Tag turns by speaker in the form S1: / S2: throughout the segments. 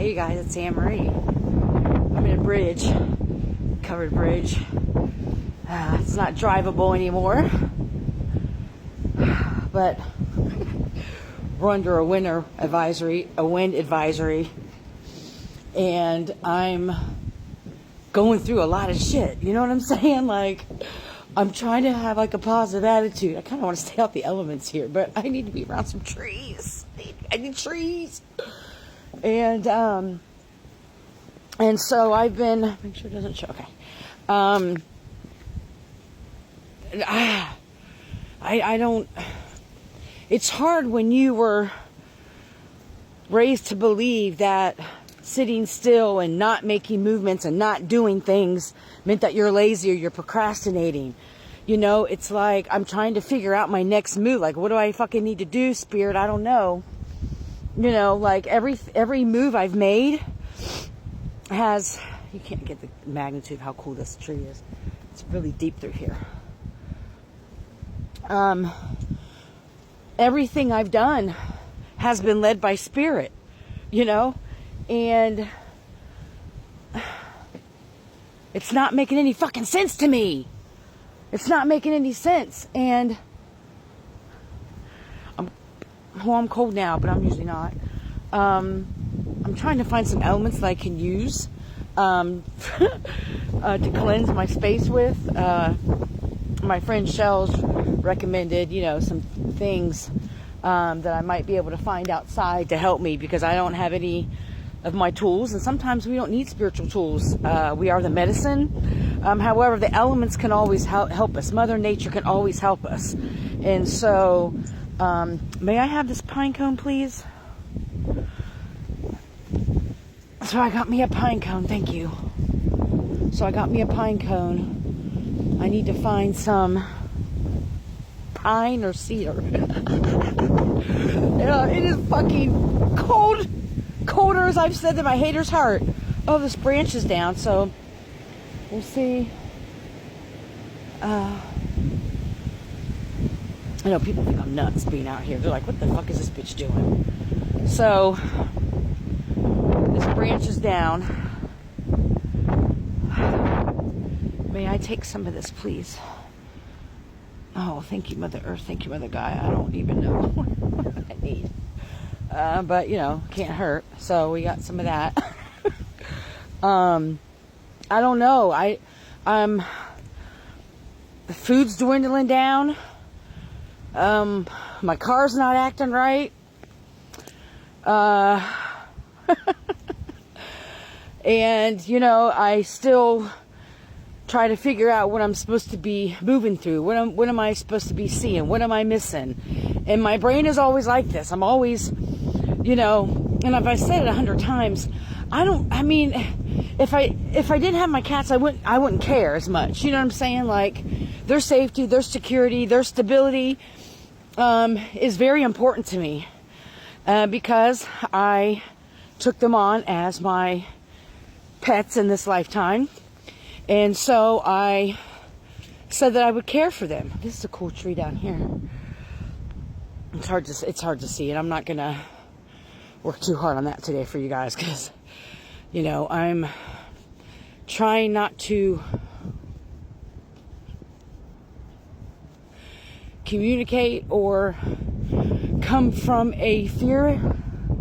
S1: Hey you guys, it's Anne Marie. I'm in a bridge, covered bridge. It's not drivable anymore, but we're under a wind advisory, and I'm going through a lot of shit. You know what I'm saying? Like, I'm trying to have like a positive attitude. I kind of want to stay out the elements here, but I need to be around some trees. I need trees. And so I've been, make sure it doesn't show. Okay. I don't, it's hard when you were raised to believe that sitting still and not making movements and not doing things meant that you're lazy or you're procrastinating. You know, it's like I'm trying to figure out my next move. Like, what do I fucking need to do, Spirit? I don't know. You know, like every move I've made has, you can't get the magnitude of how cool this tree is. It's really deep through here. Everything I've done has been led by Spirit, you know, and it's not making any fucking sense to me. It's not making any sense. And I'm cold now, but I'm usually not. I'm trying to find some elements that I can use to cleanse my space with. My friend Shell's recommended, you know, some things that I might be able to find outside to help me, because I don't have any of my tools, and sometimes we don't need spiritual tools. We are the medicine. However, the elements can always help us. Mother Nature can always help us. And so, may I have this pine cone, please? So I got me a pine cone, thank you. So I got me a pine cone. I need to find some pine or cedar. It is fucking cold. Colder, as I've said, than my hater's heart. Oh, this branch is down, so we'll see. I know people think I'm nuts being out here. They're like, what the fuck is this bitch doing? So, this branch is down. May I take some of this, please? Oh, thank you, Mother Earth. Thank you, Mother Gaia. I don't even know what I need. But, you know, can't hurt. So, we got some of that. I don't know. The food's dwindling down. My car's not acting right. And, you know, I still try to figure out what I'm supposed to be moving through. What am I supposed to be seeing? What am I missing? And my brain is always like this. I'm always, you know, and if I said it 100 times, if I didn't have my cats, I wouldn't care as much. You know what I'm saying? Like, their safety, their security, their stability, is very important to me, because I took them on as my pets in this lifetime. And so I said that I would care for them. This is a cool tree down here. It's hard to see, and I'm not gonna work too hard on that today for you guys, because, you know, I'm trying not to communicate or come from a fear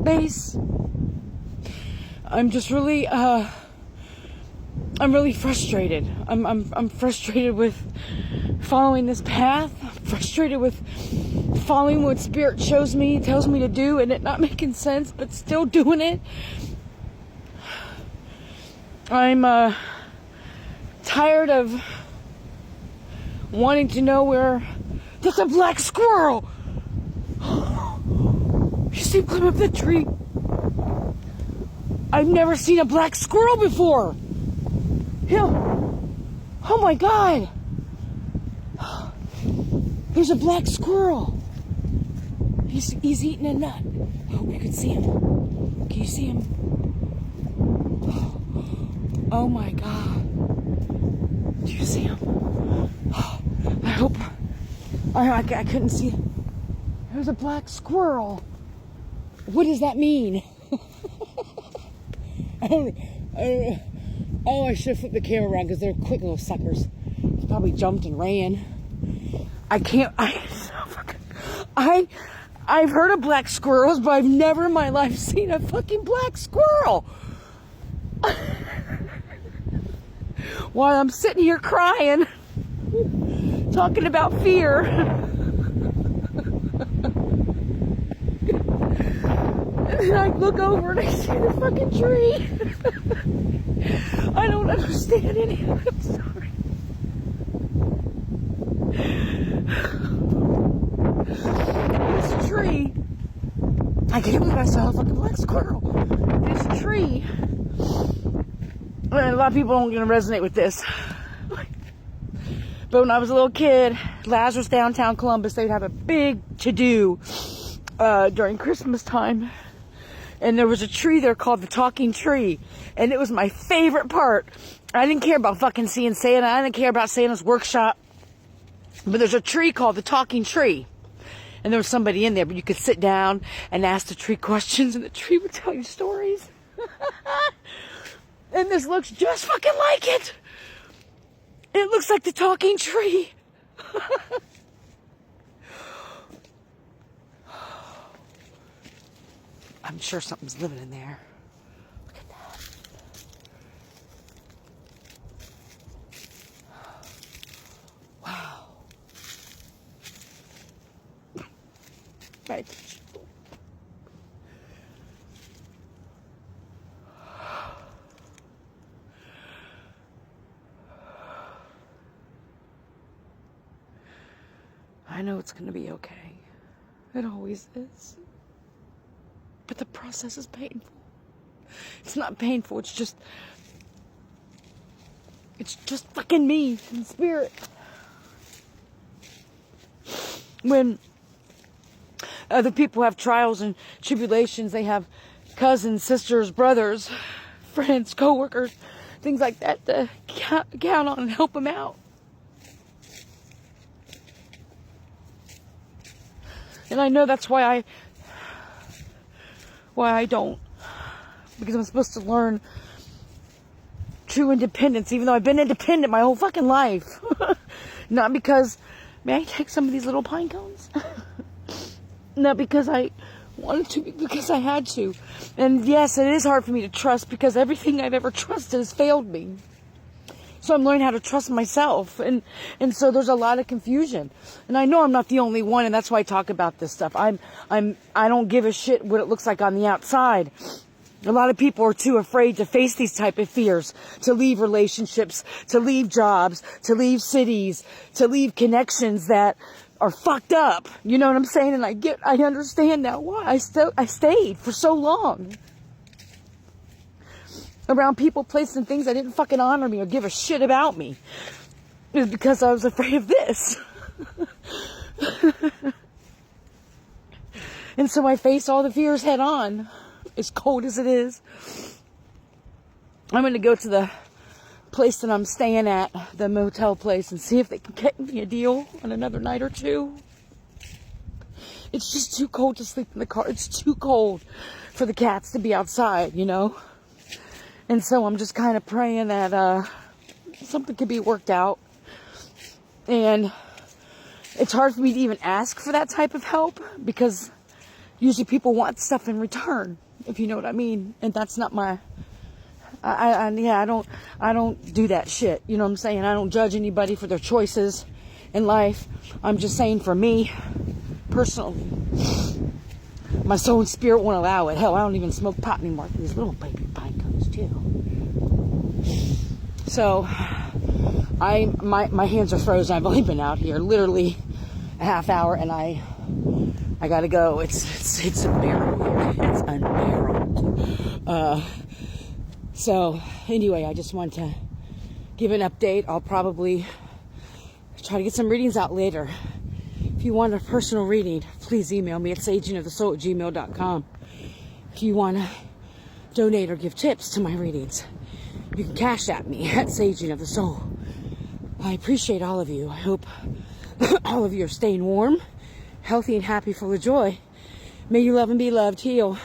S1: base. I'm just really I'm really frustrated. I'm frustrated with following this path. I'm frustrated with following what Spirit tells me to do, and it not making sense, but still doing it. I'm tired of wanting to know where there's a black squirrel. You see him climb up the tree? I've never seen a black squirrel before. Oh my God. There's a black squirrel. He's eating a nut. I hope you can see him. Can you see him? Oh my God. Do you see him? I hope. I couldn't see. There's a black squirrel. What does that mean? Oh, I should have flipped the camera around because they're quick little suckers. He probably jumped and ran. I've heard of black squirrels, but I've never in my life seen a fucking black squirrel. While I'm sitting here crying, talking about fear. And I look over and I see the fucking tree. I don't understand any of it. I'm sorry. This tree, I can't believe I saw a fucking black squirrel. This tree, and a lot of people aren't going to resonate with this. But when I was a little kid, Lazarus, downtown Columbus, they'd have a big to-do during Christmas time. And there was a tree there called the talking tree. And it was my favorite part. I didn't care about fucking seeing Santa. I didn't care about Santa's workshop. But there's a tree called the talking tree. And there was somebody in there, but you could sit down and ask the tree questions, and the tree would tell you stories. And this looks just fucking like it. It looks like the talking tree. I'm sure something's living in there. Look at that. Wow. Right. I know it's going to be okay. It always is. But the process is painful. It's not painful, it's just fucking me in spirit. When other people have trials and tribulations, they have cousins, sisters, brothers, friends, co-workers, things like that to count on and help them out. And I know that's why I don't. Because I'm supposed to learn true independence, even though I've been independent my whole fucking life. Not because, may I take some of these little pine cones? Not because I wanted to, because I had to. And yes, it is hard for me to trust because everything I've ever trusted has failed me. So I'm learning how to trust myself. And so there's a lot of confusion. And I know I'm not the only one, and that's why I talk about this stuff. I don't give a shit what it looks like on the outside. A lot of people are too afraid to face these type of fears, to leave relationships, to leave jobs, to leave cities, to leave connections that are fucked up. You know what I'm saying? And I understand now why I stayed for so long. Around people, places, and things that didn't fucking honor me or give a shit about me. It was because I was afraid of this. And so I face all the fears head on. As cold as it is. I'm going to go to the place that I'm staying at, the motel place, and see if they can get me a deal on another night or two. It's just too cold to sleep in the car. It's too cold for the cats to be outside, you know? And so I'm just kind of praying that something could be worked out. And it's hard for me to even ask for that type of help because usually people want stuff in return, if you know what I mean. And that's not my, I don't do that shit. You know what I'm saying? I don't judge anybody for their choices in life. I'm just saying for me, personally, my soul and spirit won't allow it. Hell, I don't even smoke pot anymore. These little baby pine cones too. So, my hands are frozen. I've only been out here literally a half hour, and I gotta go. It's unbearable. It's unbearable. So anyway, I just wanted to give an update. I'll probably try to get some readings out later. If you want a personal reading, please email me at sageandofthesoul@gmail.com. If you want to donate or give tips to my readings, you can cash at me at sageandofthesoul. I appreciate all of you. I hope all of you are staying warm, healthy, and happy, full of joy. May you love and be loved. Heal.